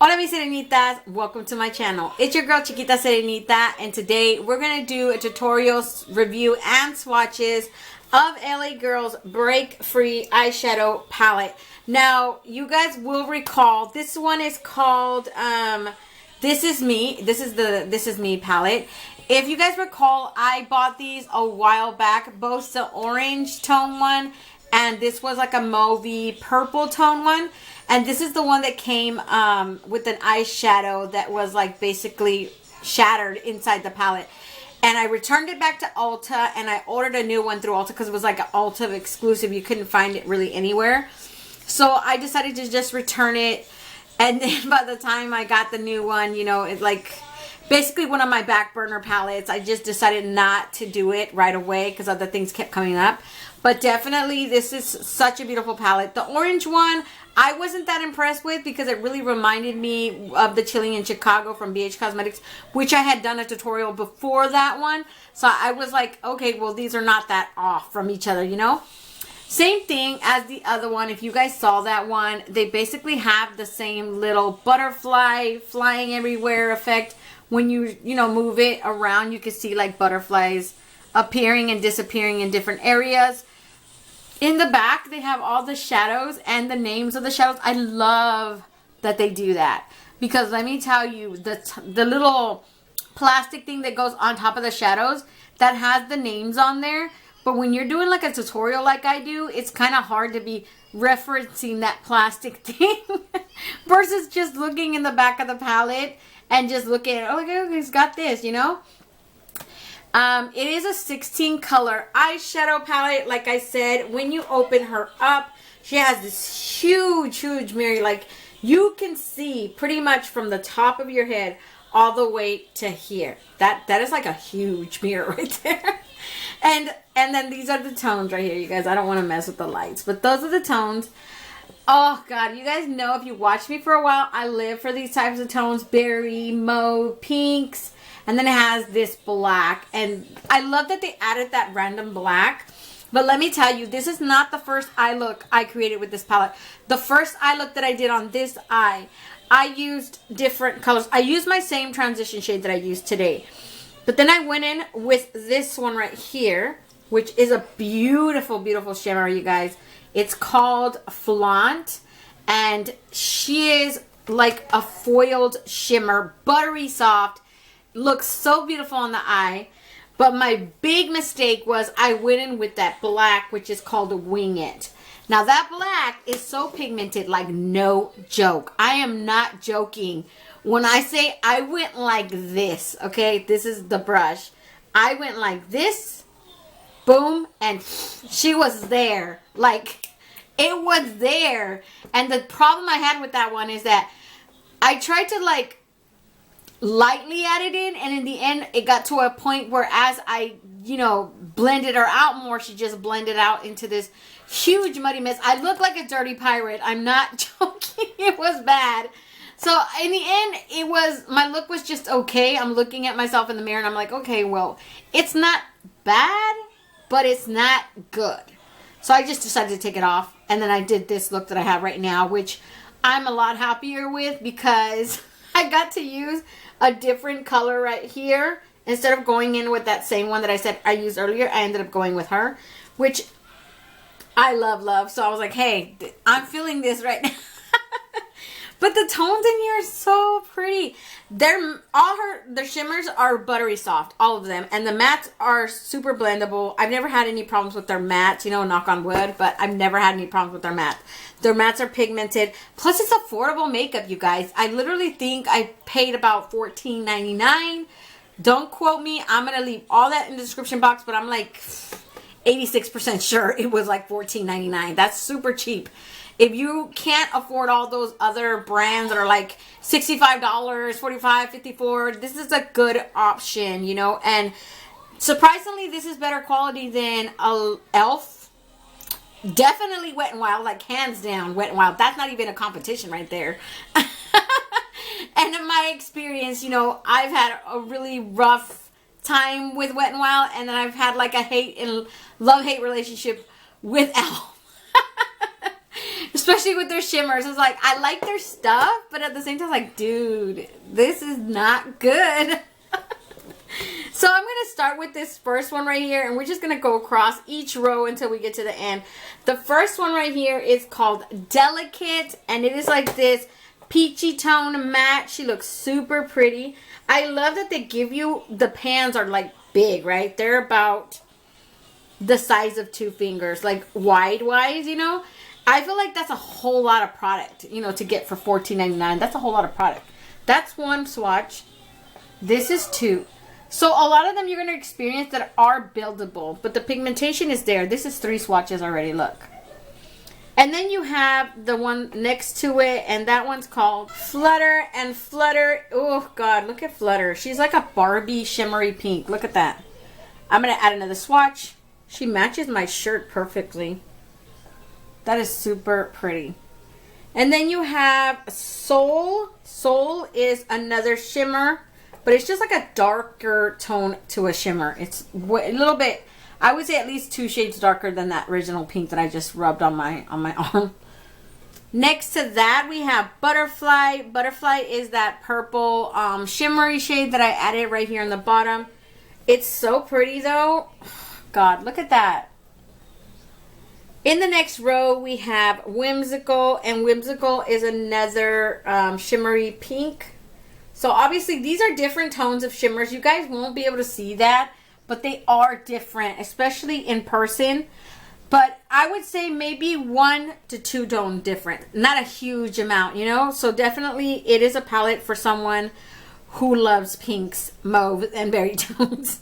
Hola mis serenitas, welcome to my channel. It's your girl Chiquita Serenita, and today we're going to do a tutorial review and swatches of l.a. Girl's Break Free eyeshadow palette. Now, you guys will recall, this one is called This Is Me. This is the This Is Me palette. If you guys recall, I bought these a while back, both the orange tone one and this was like a mauvey purple tone one. And this is the one that came with an eyeshadow that was like basically shattered inside the palette. And I returned it back to Ulta and I ordered a new one through Ulta because it was like an Ulta exclusive. You couldn't find it really anywhere. So I decided to just return it. And then by the time I got the new one, you know, it's like basically one of my back burner palettes. I just decided not to do it right away because other things kept coming up. But definitely this is such a beautiful palette. The orange one, I wasn't that impressed with because it really reminded me of the Chilling in Chicago from l.a.girlcosmetics, which I had done a tutorial before that one. So I was like, okay, well, these are not that off from each other, you know? Same thing as the other one. If you guys saw that one, they basically have the same little butterfly flying everywhere effect. When you move it around, you can see like butterflies appearing and disappearing in different areas. In the back, they have all the shadows and the names of the shadows. I love that they do that. Because let me tell you, the little plastic thing that goes on top of the shadows, that has the names on there. But when you're doing like a tutorial like I do, it's kind of hard to be referencing that plastic thing. Versus just looking in the back of the palette and just looking at, oh, okay, it's got this, you know. It is a 16 color eyeshadow palette. Like I said, when you open her up, she has this huge mirror. Like you can see pretty much from the top of your head all the way to here. That is like a huge mirror right there. And then these are the tones right here, you guys. I don't want to mess with the lights, but those are the tones. Oh God, you guys know, if you watch me for a while, I live for these types of tones: berry, mauve, pinks. And then it has this black. And I love that they added that random black. But let me tell you, this is not the first eye look I created with this palette. The first eye look that I did on this eye, I used different colors. I used my same transition shade that I used today. But then I went in with this one right here, which is a beautiful, beautiful shimmer, you guys. It's called Flaunt. And she is like a foiled shimmer, buttery soft. Looks so beautiful on the eye. But my big mistake was I went in with that black, which is called a Wing It. Now that black is so pigmented, like no joke. I am not joking when I say I went like this. Okay, this is the brush. I went like this, boom, and she was there. Like, it was there. And the problem I had with that one is that I tried to like lightly add it in, and in the end it got to a point where as I blended her out more, she just blended out into this huge muddy mess. I look like a dirty pirate. I'm not joking. It was bad. So in the end, my look was just okay. I'm looking at myself in the mirror and I'm like, okay, well, it's not bad, but it's not good. So I just decided to take it off, and then I did this look that I have right now, which I'm a lot happier with because I got to use a different color right here. Instead of going in with that same one that I said I used earlier, I ended up going with her, which I love. So I was like, hey, I'm feeling this right now. But the tones in here are so pretty. Their shimmers are buttery soft, all of them. And the mattes are super blendable. I've never had any problems with their mattes, knock on wood, but I've never had any problems with their mattes. Their mattes are pigmented. Plus, it's affordable makeup, you guys. I literally think I paid about $14.99. Don't quote me. I'm going to leave all that in the description box, but I'm like 86% sure it was like $14.99. That's super cheap. If you can't afford all those other brands that are like $65, $45, $54, this is a good option, And surprisingly, this is better quality than e.l.f. Definitely Wet n Wild, like hands down Wet n Wild. That's not even a competition right there. And in my experience, I've had a really rough time with Wet n Wild, and then I've had like a love-hate relationship with e.l.f. Especially with their shimmers. It's like, I like their stuff, but at the same time, like, dude, this is not good. So I'm going to start with this first one right here, and we're just going to go across each row until we get to the end. The first one right here is called Delicate, and it is like this peachy tone matte. She looks super pretty. I love that they give you, the pans are like big, right? They're about the size of 2 fingers, like wide-wise, you know? I feel like that's a whole lot of product, you know, to get for $14.99. That's a whole lot of product. That's one swatch. This is 2. So a lot of them you're going to experience that are buildable, but the pigmentation is there. This is 3 swatches already, look. And then you have the one next to it, and that one's called Flutter. And Flutter, oh God, look at Flutter. She's like a Barbie shimmery pink. Look at that. I'm going to add another swatch. She matches my shirt perfectly. That is super pretty. And then you have Soul. Soul is another shimmer, but it's just like a darker tone to a shimmer. It's a little bit, I would say at least 2 shades darker than that original pink that I just rubbed on my arm. Next to that, we have Butterfly. Butterfly is that purple shimmery shade that I added right here on the bottom. It's so pretty though. God, look at that. In the next row, we have Whimsical, and Whimsical is another shimmery pink. So obviously, these are different tones of shimmers. You guys won't be able to see that, but they are different, especially in person. But I would say maybe 1 to 2 tone different. Not a huge amount, you know? So definitely, it is a palette for someone who loves pinks, mauve, and berry tones.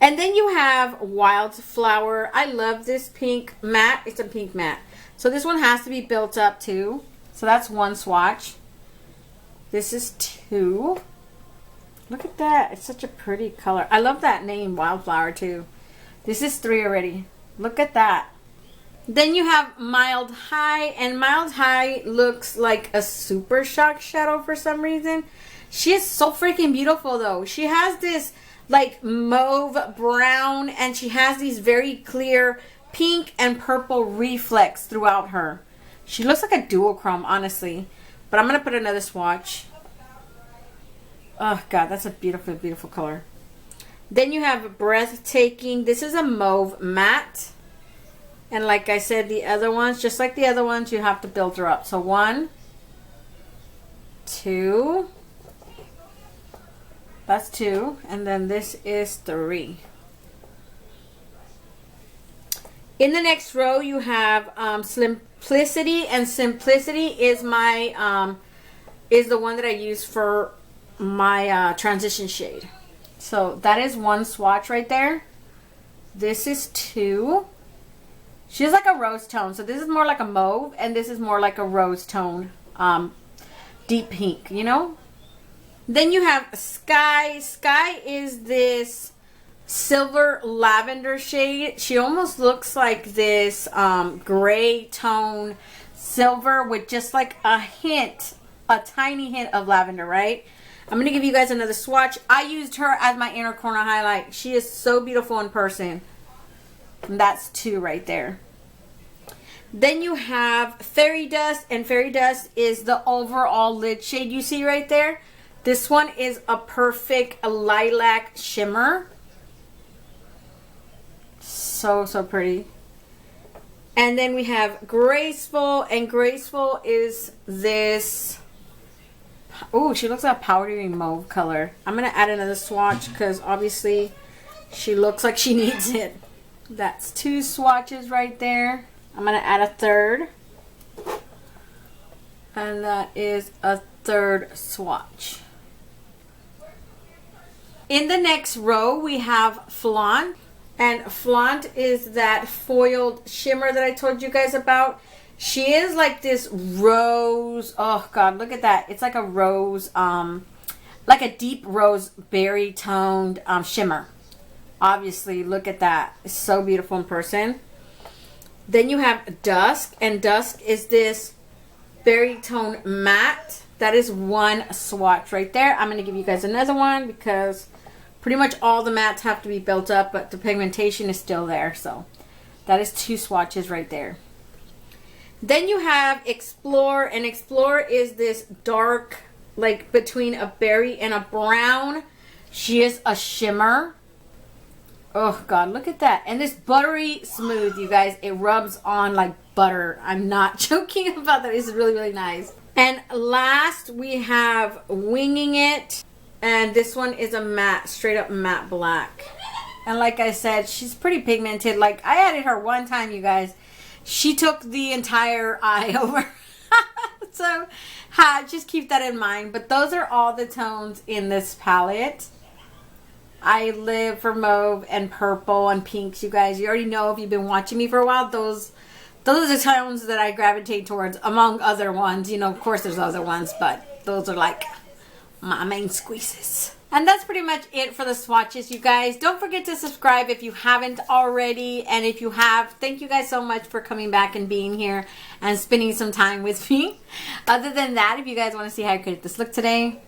And then you have Wildflower. I love this pink matte. It's a pink matte. So this one has to be built up too. So that's 1 swatch. This is 2. Look at that. It's such a pretty color. I love that name, Wildflower, too. This is 3 already. Look at that. Then you have Mild High. And Mild High looks like a Super Shock shadow for some reason. She is so freaking beautiful, though. She has this like mauve brown, and she has these very clear pink and purple reflex throughout her. She looks like a duochrome, honestly. But I'm going to put another swatch. Oh God, that's a beautiful, beautiful color. Then you have Breathtaking. This is a mauve matte. And like I said, the other ones, just like the other ones, you have to build her up. So 1, 2. That's 2, and then this is 3. In the next row, you have Simplicity, and Simplicity is my is the one that I use for my transition shade. So that is 1 swatch right there. This is 2. She's like a rose tone, so this is more like a mauve, and this is more like a rose tone, deep pink, you know. Then you have Sky. Sky is this silver lavender shade. She almost looks like this gray tone silver with just like a hint, a tiny hint of lavender, right? I'm going to give you guys another swatch. I used her as my inner corner highlight. She is so beautiful in person. And that's 2 right there. Then you have Fairy Dust, and Fairy Dust is the overall lid shade you see right there. This one is a perfect lilac shimmer. So, so pretty. And then we have Graceful, and Graceful is this, oh, she looks like a powdery mauve color. I'm going to add another swatch because obviously she looks like she needs it. That's 2 swatches right there. I'm going to add a 3rd. And that is a 3rd swatch. In the next row, we have Flaunt. And Flaunt is that foiled shimmer that I told you guys about. She is like this rose. Oh, God, look at that. It's like a rose, like a deep rose berry toned shimmer. Obviously, look at that. It's so beautiful in person. Then you have Dusk. And Dusk is this berry tone matte. That is 1 swatch right there. I'm going to give you guys another one because pretty much all the mattes have to be built up, but the pigmentation is still there. So that is 2 swatches right there. Then you have Explore, and Explore is this dark, like between a berry and a brown. She is a shimmer. Oh God, look at that. And this buttery smooth, you guys. It rubs on like butter. I'm not joking about that. It's really, really nice. And last we have Winging It. And this one is a matte, straight up matte black. And like I said, she's pretty pigmented. Like I added her one time, you guys. She took the entire eye over. So just keep that in mind. But those are all the tones in this palette. I live for mauve and purple and pinks, you guys. You already know if you've been watching me for a while, those are the tones that I gravitate towards, among other ones. You know, of course there's other ones, but those are like my main squeezes. And that's pretty much it for the swatches, you guys. Don't forget to subscribe if you haven't already. And if you have, thank you guys so much for coming back and being here and spending some time with me. Other than that, if you guys want to see how I created this look today,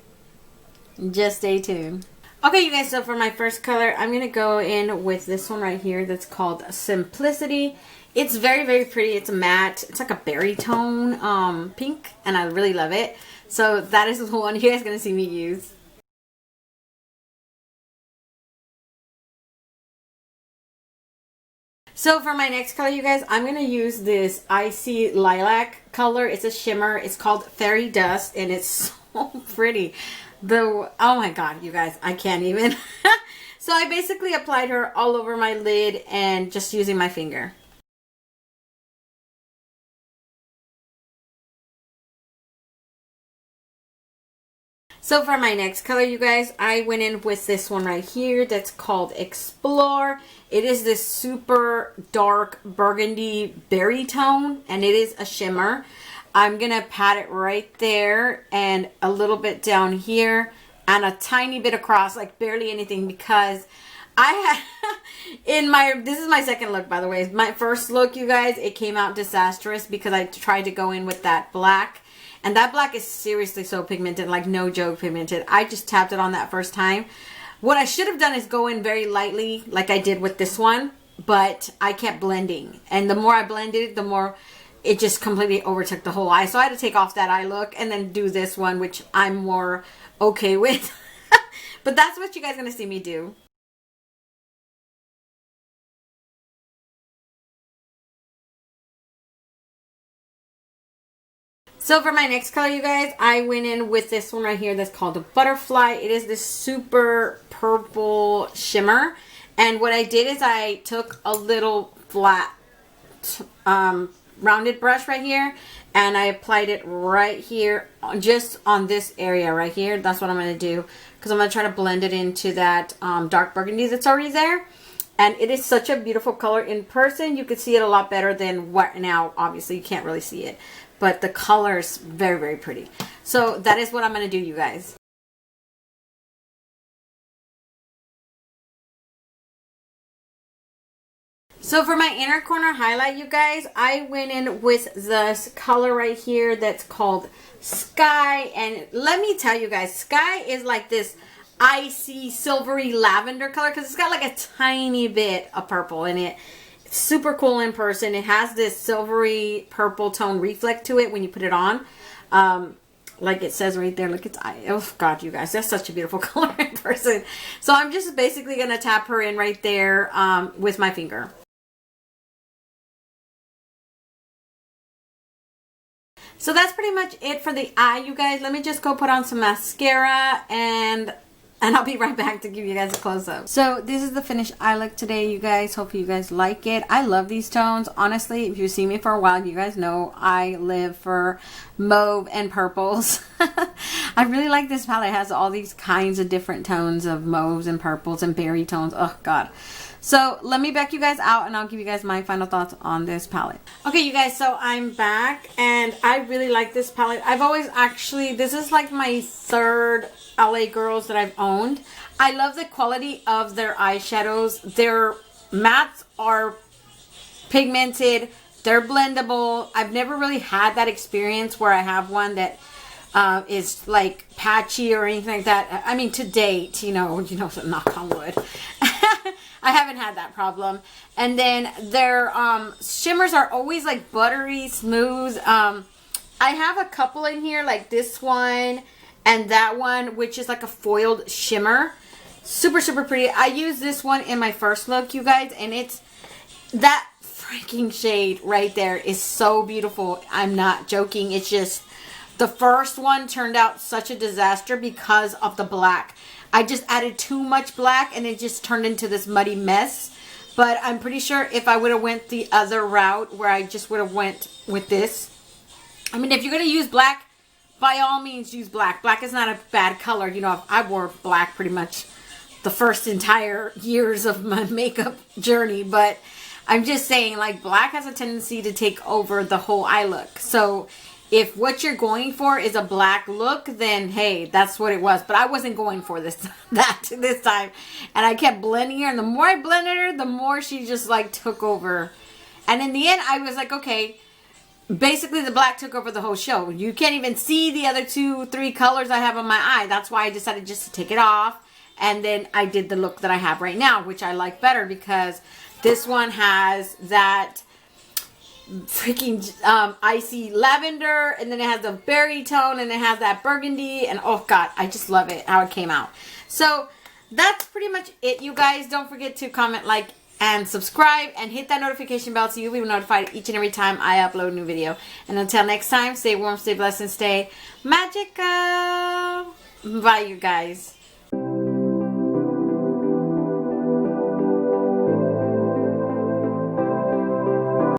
just stay tuned. Okay, you guys, so for my first color, I'm going to go in with this one right here that's called Simplicity. It's very, very pretty. It's a matte. It's like a berry tone pink, and I really love it. So that is the one you guys are going to see me use. So for my next color, you guys, I'm going to use this Icy Lilac color. It's a shimmer. It's called Fairy Dust, and it's so pretty. Oh my God, you guys, I can't even. So I basically applied her all over my lid and just using my finger. So for my next color, you guys, I went in with this one right here that's called Explore. It is this super dark burgundy berry tone, and it is a shimmer. I'm going to pat it right there and a little bit down here and a tiny bit across, like barely anything, because I had this is my second look, by the way. My first look, you guys, it came out disastrous because I tried to go in with that black. And that black is seriously so pigmented, like no joke pigmented. I just tapped it on that first time. What I should have done is go in very lightly like I did with this one, but I kept blending. And the more I blended, the more it just completely overtook the whole eye. So I had to take off that eye look and then do this one, which I'm more okay with. But that's what you guys are going to see me do. So for my next color, you guys, I went in with this one right here that's called a Butterfly. It is this super purple shimmer. And what I did is I took a little flat rounded brush right here, and I applied it right here, just on this area right here. That's what I'm going to do, because I'm going to try to blend it into that dark burgundy that's already there. And it is such a beautiful color in person. You can see it a lot better than what now. Obviously, you can't really see it, but the color is very, very pretty. So that is what I'm going to do, you guys. So for my inner corner highlight, you guys, I went in with this color right here that's called Sky. And let me tell you guys, Sky is like this icy, silvery lavender color because it's got like a tiny bit of purple in it. It's super cool in person. It has this silvery purple tone reflect to it when you put it on. Like it says right there, look, it's, oh God, you guys, that's such a beautiful color in person. So I'm just basically going to tap her in right there with my finger. So that's pretty much it for the eye, you guys. Let me just go put on some mascara and I'll be right back to give you guys a close-up. So this is the finished eye look today, you guys. Hope you guys like it. I love these tones. Honestly, if you've seen me for a while, you guys know I live for mauve and purples. I really like this palette. It has all these kinds of different tones of mauves and purples and berry tones. Oh, God. So let me back you guys out and I'll give you guys my final thoughts on this palette. Okay, you guys, so I'm back and I really like this palette. I've always actually, this is like my third LA Girls that I've owned. I love the quality of their eyeshadows. Their mattes are pigmented. They're blendable. I've never really had that experience where I have one that is like patchy or anything like that. I mean, to date, you know, so knock on wood. I haven't had that problem. And then their shimmers are always like buttery smooth. I have a couple in here, like this one and that one, which is like a foiled shimmer. Super, super pretty. I used this one in my first look, you guys, and it's that freaking shade right there is so beautiful. I'm not joking. It's just the first one turned out such a disaster because of the black. I just added too much black and it just turned into this muddy mess. But I'm pretty sure if I would have went the other route where I just would have went with this. I mean, if you're going to use black, by all means use black. Black is not a bad color. You know, I wore black pretty much the first entire years of my makeup journey. But I'm just saying, like, black has a tendency to take over the whole eye look. So if what you're going for is a black look, then hey, that's what it was. But I wasn't going for this time. And I kept blending her. And the more I blended her, the more she just like took over. And in the end, I was like, okay, basically the black took over the whole show. You can't even see the other 2-3 colors I have on my eye. That's why I decided just to take it off. And then I did the look that I have right now, which I like better because this one has that freaking icy lavender, and then it has the berry tone, and it has that burgundy, and oh god, I just love it how it came out. So that's pretty much it, you guys. Don't forget to comment, like, and subscribe, and hit that notification bell so you'll be notified each and every time I upload a new video. And until next time, stay warm, stay blessed, and stay magical. Bye, you guys.